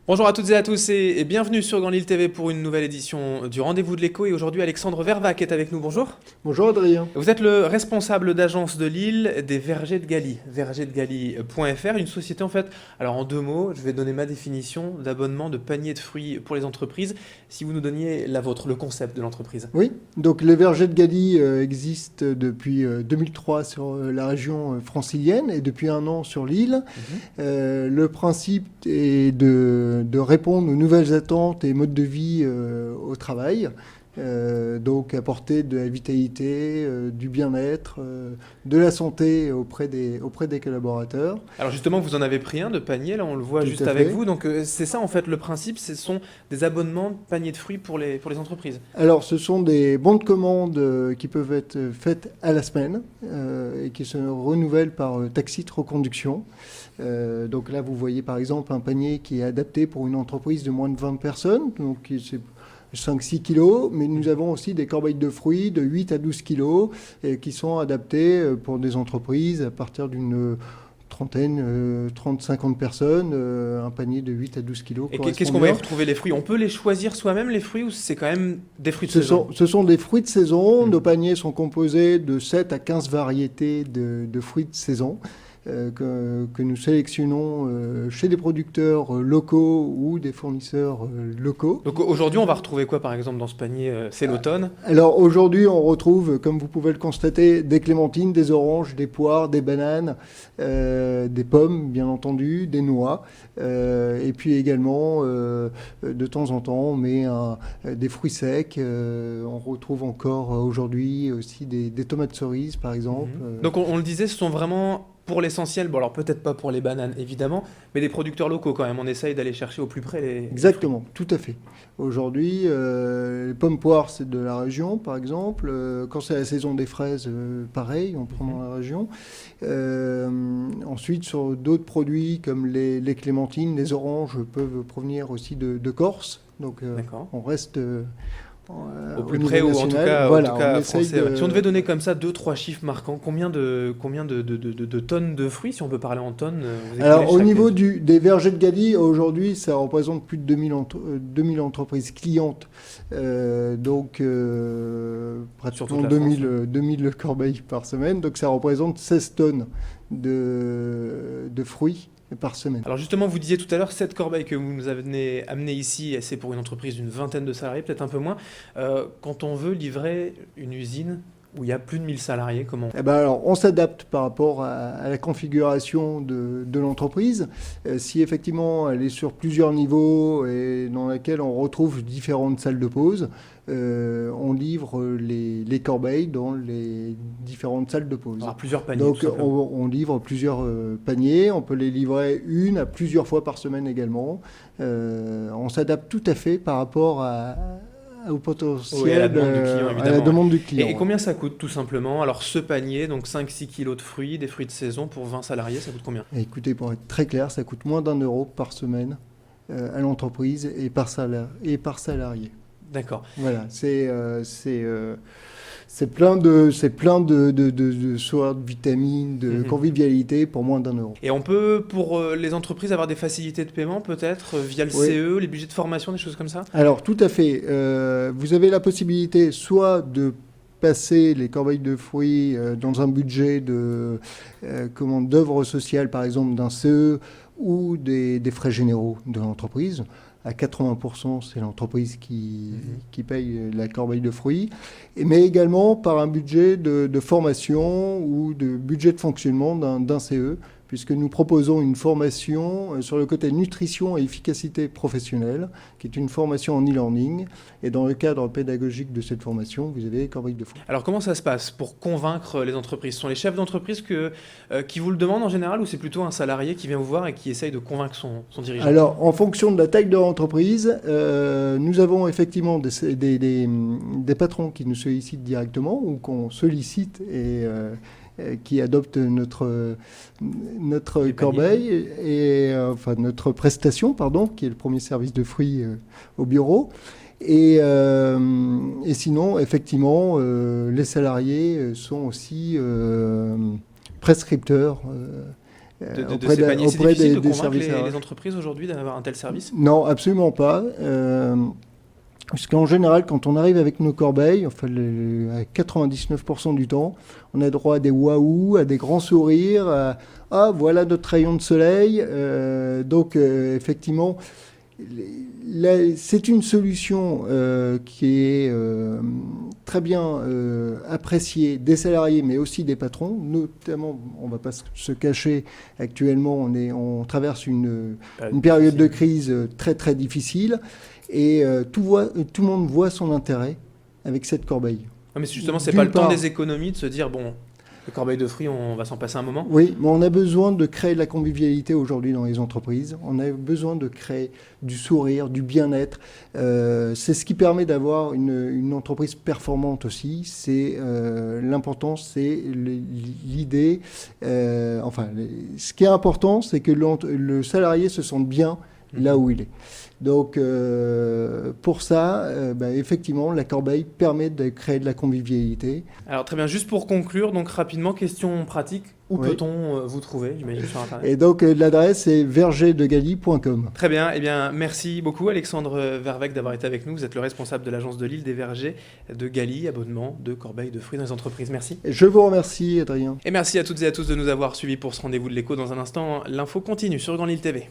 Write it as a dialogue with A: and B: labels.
A: Bonjour à toutes et à tous et bienvenue sur Grand Lille TV pour une nouvelle édition du Rendez-vous de l'écho. Et aujourd'hui, Alexandre Vervac est avec nous. Bonjour.
B: Bonjour Adrien.
A: Vous êtes le responsable d'agence de Lille des Vergers de Galie, vergersdegalie.fr, une société en fait, alors en deux mots, je vais donner ma définition d'abonnement de panier de fruits pour les entreprises. Si vous nous donniez la vôtre, le concept de l'entreprise.
B: Oui, donc les vergers de Galie existent depuis 2003 sur la région francilienne et depuis un an sur l'île. Le principe est de répondre aux nouvelles attentes et modes de vie au travail. Donc apporter de la vitalité, du bien-être, de la santé auprès des collaborateurs.
A: Alors justement, vous en avez pris un de panier, là on le voit
B: Tout
A: juste
B: à
A: avec
B: fait.
A: vous. Donc c'est ça en fait le principe, ce sont des abonnements de panier de fruits pour les entreprises.
B: Alors, ce sont des bons de commande qui peuvent être faits à la semaine et qui se renouvellent par taxi de reconduction. Donc là, vous voyez par exemple un panier qui est adapté pour une entreprise de moins de 20 personnes, donc c'est 5-6 kilos, mais nous avons aussi des corbeilles de fruits de 8 à 12 kilos qui sont adaptées pour des entreprises à partir d'une trentaine, 30-50 personnes, un panier de 8 à 12 kilos.
A: Et qu'est-ce qu'on va y retrouver les fruits? On peut les choisir soi-même les fruits ou c'est quand même des fruits de saison?
B: Ce sont des fruits de saison. Nos paniers sont composés de 7 à 15 variétés de fruits de saison que nous sélectionnons chez des producteurs locaux ou des fournisseurs locaux.
A: Donc aujourd'hui, on va retrouver quoi par exemple dans ce panier? C'est l'automne.
B: Alors aujourd'hui, on retrouve, comme vous pouvez le constater, des clémentines, des oranges, des poires, des bananes, des pommes, bien entendu, des noix. Et puis également, de temps en temps, on met des fruits secs. On retrouve encore aujourd'hui aussi des tomates cerises, par exemple.
A: Donc on le disait, ce sont vraiment pour l'essentiel, bon alors peut-être pas pour les bananes évidemment, mais des producteurs locaux quand même. On essaye d'aller chercher au plus près les fruits.
B: Exactement, tout à fait. Aujourd'hui, les pommes poires, c'est de la région, par exemple. Quand c'est la saison des fraises, pareil, on prend dans la région. Ensuite, sur d'autres produits comme les clémentines, les oranges peuvent provenir aussi de Corse. Donc,
A: D'accord.
B: on reste
A: Au plus
B: niveau
A: près ou
B: national. Voilà,
A: en tout
B: on
A: cas
B: essaye
A: français. Ouais. Si on
B: de...
A: devait donner comme ça deux, trois chiffres marquants, combien de tonnes de fruits, si on peut parler en tonnes, vous écoulez
B: Alors, au
A: chaque
B: niveau
A: année?
B: des vergers de Galie, aujourd'hui, ça représente plus de 2000 entreprises clientes. Donc,
A: Sur toute
B: pratiquement
A: la France.
B: 2000 corbeilles par semaine. Donc, ça représente 16 tonnes de fruits par semaine.
A: Alors justement, vous disiez tout à l'heure, cette corbeille que vous nous avez amenée ici, c'est pour une entreprise d'une vingtaine de salariés, peut-être un peu moins. Quand on veut livrer une usine où il y a plus de 1000 salariés, comment?
B: Eh ben alors, on s'adapte par rapport à la configuration de l'entreprise. Si effectivement elle est sur plusieurs niveaux et dans laquelle on retrouve différentes salles de pause, on livre les corbeilles dans les différentes salles de pause.
A: Alors plusieurs paniers,
B: Donc
A: tout simplement.
B: on livre plusieurs paniers, on peut les livrer une à plusieurs fois par semaine également. On s'adapte tout à fait par rapport au potentiel,
A: Oui, à la demande du client,
B: à la
A: évidemment.
B: demande du client.
A: Et combien ça coûte, tout simplement? Alors ce panier, donc 5-6 kilos de fruits, des fruits de saison pour 20 salariés, ça coûte combien?
B: Écoutez, pour être très clair, ça coûte moins d'1 € par semaine à l'entreprise et par salarié.
A: D'accord.
B: Voilà, c'est plein de soins, de vitamines, de convivialité pour moins d'1 €.
A: Et on peut, pour les entreprises, avoir des facilités de paiement, peut-être, via le
B: Oui.
A: CE, les budgets de formation, des choses comme ça?
B: Alors, tout à fait. Vous avez la possibilité soit de passer les corbeilles de fruits dans un budget d'œuvre sociale, par exemple, d'un CE ou des frais généraux de l'entreprise. À 80%, c'est l'entreprise qui paye la corbeille de fruits, mais également par un budget de formation ou de budget de fonctionnement d'un CE, puisque nous proposons une formation sur le côté nutrition et efficacité professionnelle, qui est une formation en e-learning. Et dans le cadre pédagogique de cette formation, vous avez corbeille de fruits.
A: Alors comment ça se passe pour convaincre les entreprises? Ce sont les chefs d'entreprise qui vous le demandent en général ou c'est plutôt un salarié qui vient vous voir et qui essaye de convaincre son dirigeant?
B: Alors, en fonction de la taille de l'entreprise, nous avons effectivement des patrons qui nous sollicitent directement ou qu'on sollicite et qui adoptent notre corbeille, enfin notre prestation, pardon, qui est le premier service de fruits au bureau. Et sinon, effectivement, les salariés sont aussi prescripteurs
A: de ces paniers. C'est difficile de
B: des
A: convaincre
B: services
A: les entreprises aujourd'hui d'avoir un tel service?
B: Non, absolument pas. Parce qu'en général, quand on arrive avec nos corbeilles, enfin, à 99% du temps, on a droit à des waouh, à des grands sourires, ah, voilà notre rayon de soleil. Donc, effectivement, c'est une solution qui est très bien appréciée des salariés, mais aussi des patrons. Notamment, on ne va pas se cacher, actuellement, on traverse une période de crise très très difficile. Et tout le monde voit son intérêt avec cette corbeille.
A: Ah, mais justement, c'est pas le temps des économies de se dire, bon, les corbeilles de fruits, on va s'en passer un moment.
B: Oui, mais on a besoin de créer de la convivialité aujourd'hui dans les entreprises. On a besoin de créer du sourire, du bien-être. C'est ce qui permet d'avoir une entreprise performante aussi. C'est l'important, c'est l'idée. Ce qui est important, c'est que le salarié se sente bien là où il est. Donc, pour ça, effectivement, la corbeille permet de créer de la convivialité.
A: Alors, très bien. Juste pour conclure, donc rapidement, question pratique. Où peut-on vous trouver, j'imagine, sur Internet?
B: Et donc, l'adresse est vergerdegalie.com.
A: Très bien. Eh bien, merci beaucoup, Alexandre Verweg, d'avoir été avec nous. Vous êtes le responsable de l'agence de l'île des vergers de Galie, abonnement de corbeilles de fruits dans les entreprises. Merci.
B: Je vous remercie, Adrien.
A: Et merci à toutes et à tous de nous avoir suivis pour ce rendez-vous de l'écho. Dans un instant, l'info continue sur Grand Lille TV.